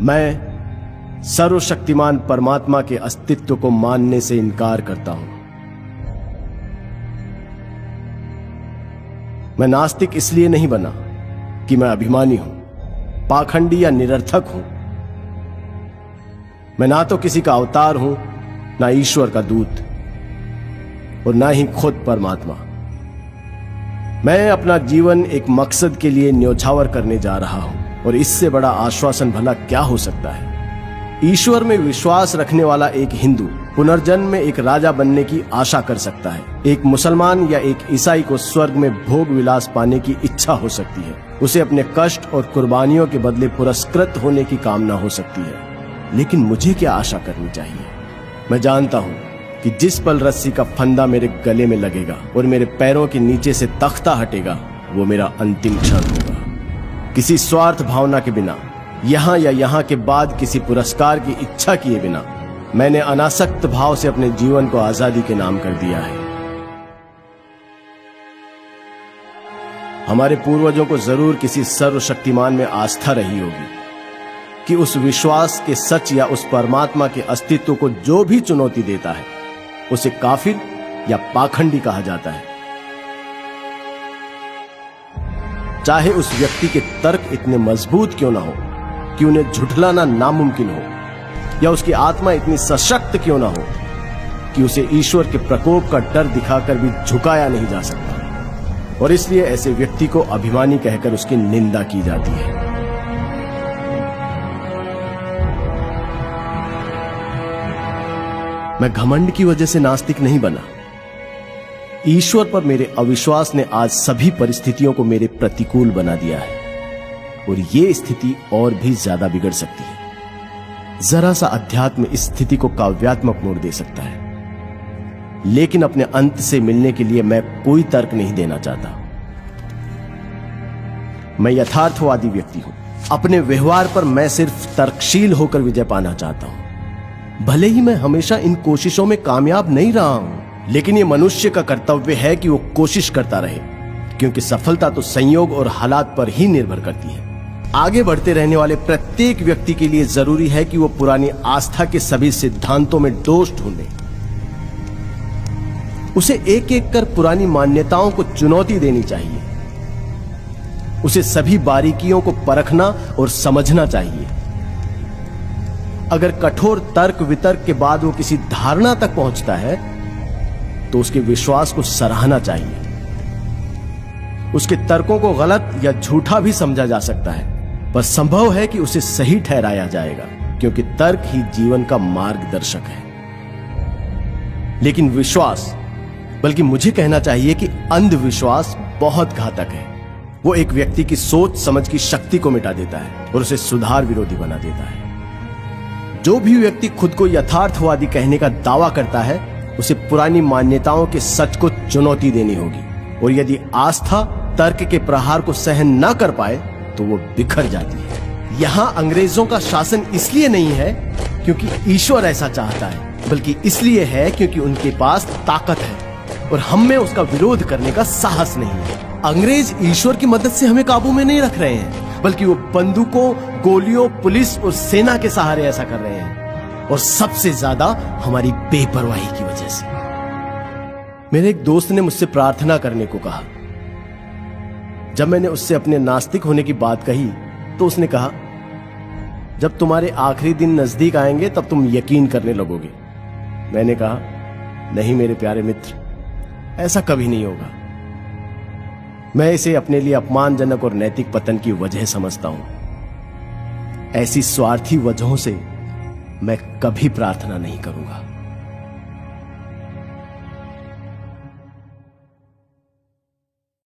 मैं सर्वशक्तिमान परमात्मा के अस्तित्व को मानने से इनकार करता हूं। मैं नास्तिक इसलिए नहीं बना कि मैं अभिमानी हूं, पाखंडी या निरर्थक हूं। मैं ना तो किसी का अवतार हूं, ना ईश्वर का दूत, और ना ही खुद परमात्मा। मैं अपना जीवन एक मकसद के लिए न्योछावर करने जा रहा हूं, और इससे बड़ा आश्वासन भला क्या हो सकता है। ईश्वर में विश्वास रखने वाला एक हिंदू पुनर्जन्म में एक राजा बनने की आशा कर सकता है। एक मुसलमान या एक ईसाई को स्वर्ग में भोग विलास पाने की इच्छा हो सकती है। उसे अपने कष्ट और कुर्बानियों के बदले पुरस्कृत होने की कामना हो सकती है। लेकिन मुझे क्या आशा करनी चाहिए? मैं जानता हूं कि जिस पल रस्सी का फंदा मेरे गले में लगेगा और मेरे पैरों के नीचे से तख्ता हटेगा, वो मेरा अंतिम क्षण होगा। किसी स्वार्थ भावना के बिना, यहां या यहां के बाद किसी पुरस्कार की इच्छा किए बिना, मैंने अनासक्त भाव से अपने जीवन को आजादी के नाम कर दिया है। हमारे पूर्वजों को जरूर किसी सर्वशक्तिमान में आस्था रही होगी कि उस विश्वास के सच या उस परमात्मा के अस्तित्व को जो भी चुनौती देता है, उसे काफिर या पाखंडी कहा जाता है। चाहे उस व्यक्ति के तर्क इतने मजबूत क्यों ना हो कि उन्हें झुठलाना नामुमकिन हो, या उसकी आत्मा इतनी सशक्त क्यों ना हो कि उसे ईश्वर के प्रकोप का डर दिखाकर भी झुकाया नहीं जा सकता, और इसलिए ऐसे व्यक्ति को अभिमानी कहकर उसकी निंदा की जाती है। मैं घमंड की वजह से नास्तिक नहीं बना। ईश्वर पर मेरे अविश्वास ने आज सभी परिस्थितियों को मेरे प्रतिकूल बना दिया है, और यह स्थिति और भी ज्यादा बिगड़ सकती है। जरा सा अध्यात्म इस स्थिति को काव्यात्मक मोड़ दे सकता है, लेकिन अपने अंत से मिलने के लिए मैं कोई तर्क नहीं देना चाहता। मैं यथार्थवादी व्यक्ति हूं। अपने व्यवहार पर मैं सिर्फ तर्कशील होकर विजय पाना चाहता हूं। भले ही मैं हमेशा इन कोशिशों में कामयाब नहीं रहा हूं, लेकिन यह मनुष्य का कर्तव्य है कि वो कोशिश करता रहे, क्योंकि सफलता तो संयोग और हालात पर ही निर्भर करती है। आगे बढ़ते रहने वाले प्रत्येक व्यक्ति के लिए जरूरी है कि वो पुरानी आस्था के सभी सिद्धांतों में दोष ढूंढे। उसे एक एक कर पुरानी मान्यताओं को चुनौती देनी चाहिए। उसे सभी बारीकियों को परखना और समझना चाहिए। अगर कठोर तर्क वितर्क के बाद वो किसी धारणा तक पहुंचता है, तो उसके विश्वास को सराहना चाहिए। उसके तर्कों को गलत या झूठा भी समझा जा सकता है, पर संभव है कि उसे सही ठहराया जाएगा, क्योंकि तर्क ही जीवन का मार्गदर्शक है। लेकिन विश्वास, बल्कि मुझे कहना चाहिए कि अंधविश्वास बहुत घातक है। वो एक व्यक्ति की सोच समझ की शक्ति को मिटा देता है और उसे सुधार विरोधी बना देता है। जो भी व्यक्ति खुद को यथार्थवादी कहने का दावा करता है, उसे पुरानी मान्यताओं के सच को चुनौती देनी होगी, और यदि आस्था तर्क के प्रहार को सहन न कर पाए तो वो बिखर जाती है। यहां अंग्रेजों का शासन इसलिए नहीं है क्योंकि ईश्वर ऐसा चाहता है, बल्कि इसलिए है क्योंकि उनके पास ताकत है और हम में उसका विरोध करने का साहस नहीं है। अंग्रेज ईश्वर की मदद से हमें काबू में नहीं रख रहे हैं, बल्कि वो बंदूकों, गोलियों, पुलिस और सेना के सहारे ऐसा कर रहे हैं, और सबसे ज्यादा हमारी बेपरवाही की वजह से। मेरे एक दोस्त ने मुझसे प्रार्थना करने को कहा। जब मैंने उससे अपने नास्तिक होने की बात कही, तो उसने कहा, जब तुम्हारे आखिरी दिन नजदीक आएंगे तब तुम यकीन करने लगोगे। मैंने कहा, नहीं मेरे प्यारे मित्र, ऐसा कभी नहीं होगा। मैं इसे अपने लिए अपमानजनक और नैतिक पतन की वजह समझता हूं। ऐसी स्वार्थी वजहों से मैं कभी प्रार्थना नहीं करूंगा।